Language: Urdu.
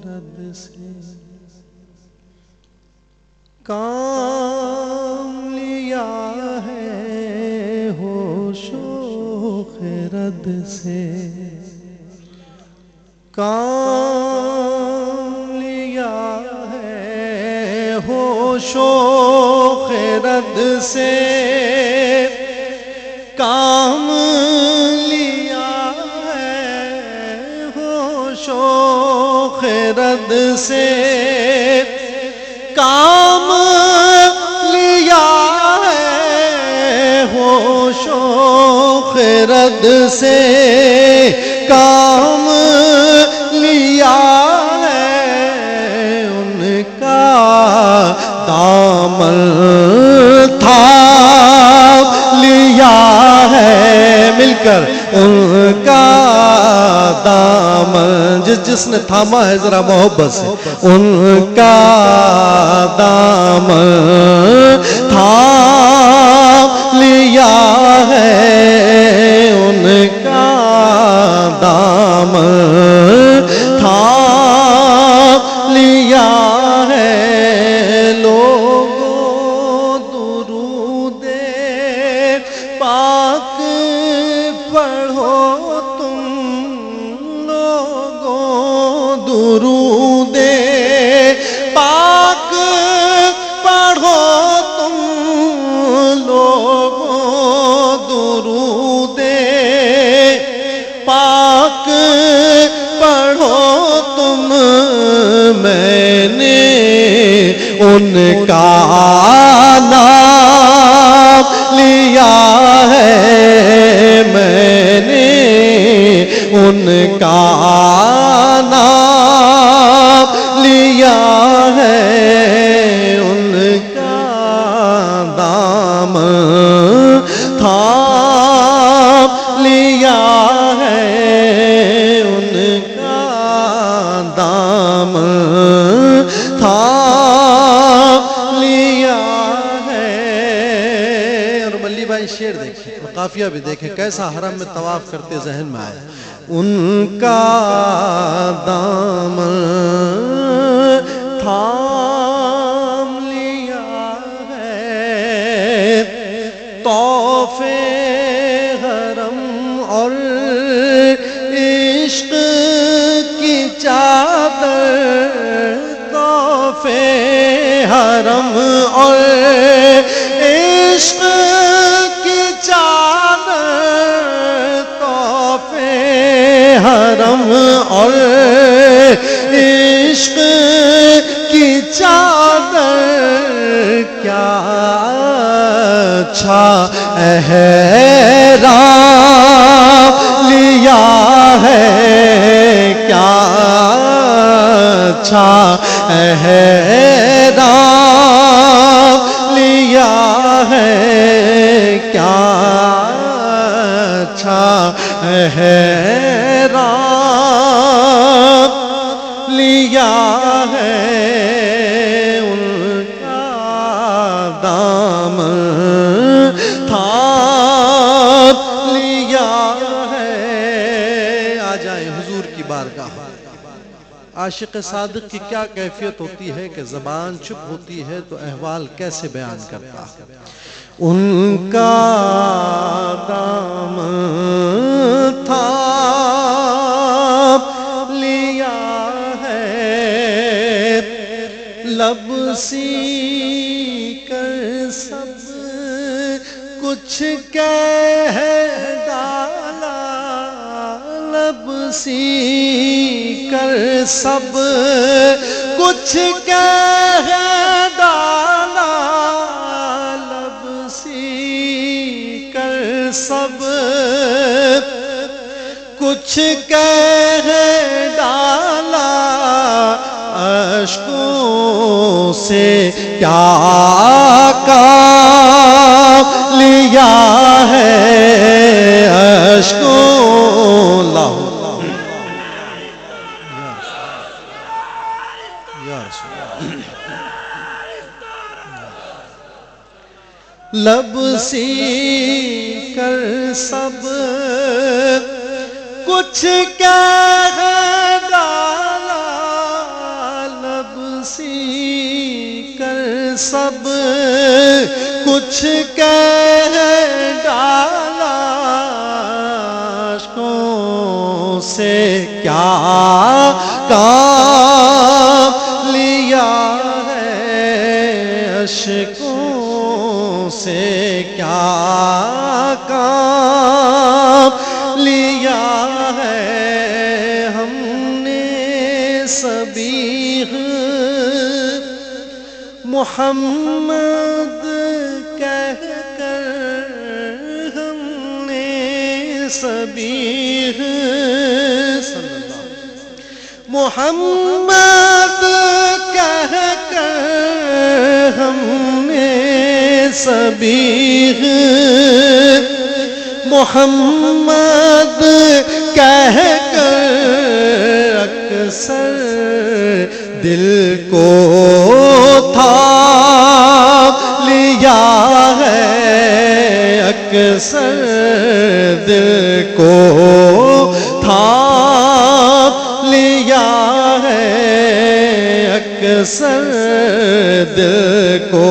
رد سے کام لیا ہے ہوش و خرد سے کام لیا ہے ہوش و خرد سے کام لیا ہے ہوش و خرد سے کام لیا ہے ہوش و خرد سے کام لیا ہے ان کا دامن تھا لیا ہے مل کر ان کا دامن جس نے تھاما ہے ذرا محبت سے ان کا دامن تھام لیا ہے ان کا دامن تھام لیا ہے لوگوں درود پاک پڑھو تم لوگوں درود پاک پڑھو تم لوگوں درود پاک پڑھو تم میں نے ان کا نام لیا ہے میں نے ان کا نام لیا ہے ان کا دامن تھام لیا ہے ان کا دامن تھام لیا ہے اور ملی بھائی شعر دیکھیں قافیہ بھی دیکھیں کیسا حرم میں طواف کرتے ذہن میں آئے ان کا دامن تھام لیا ہے طواف حرم اور عشق کی چادر طواف حرم اور عشق کی چادر طواف حرم اور عشق کی چادر کیا اچھا احرام لیا ہے کیا اچھا احرام لیا ہے کیا اچھا احرام لیا ہے ان کا دامن تھام لیا ہے آ جائیں حضور کی بارگاہ عاشق صادق کی کیا کیفیت ہوتی ہے کہ زبان چپ ہوتی ہے تو احوال کیسے بیان کرتا ان کا دامن تھام لیا ہے لب سی کر سب کچھ کہہ ڈالا لب سی کر سب کچھ کہہ ڈالا لب سی کر سب کچھ کہہ ڈالا اشکوں سے کیا کام لیا ہے اشکوں لاؤ لب سی کر سب کچھ کہہ ڈالا سب کچھ کہہ ڈالا، عاشقوں سے کیا کام لیا ہے، عاشقوں سے کیا کام لیا ہے، ہم نے سبیح محمد کہہ کر، ہم نے سبیح محمد کہہ کر، ہم نے سبیح محمد کہہ کر، اکثر دل کو تھام لیا ہے، اکثر دل کو تھام لیا ہے، اکثر دل کو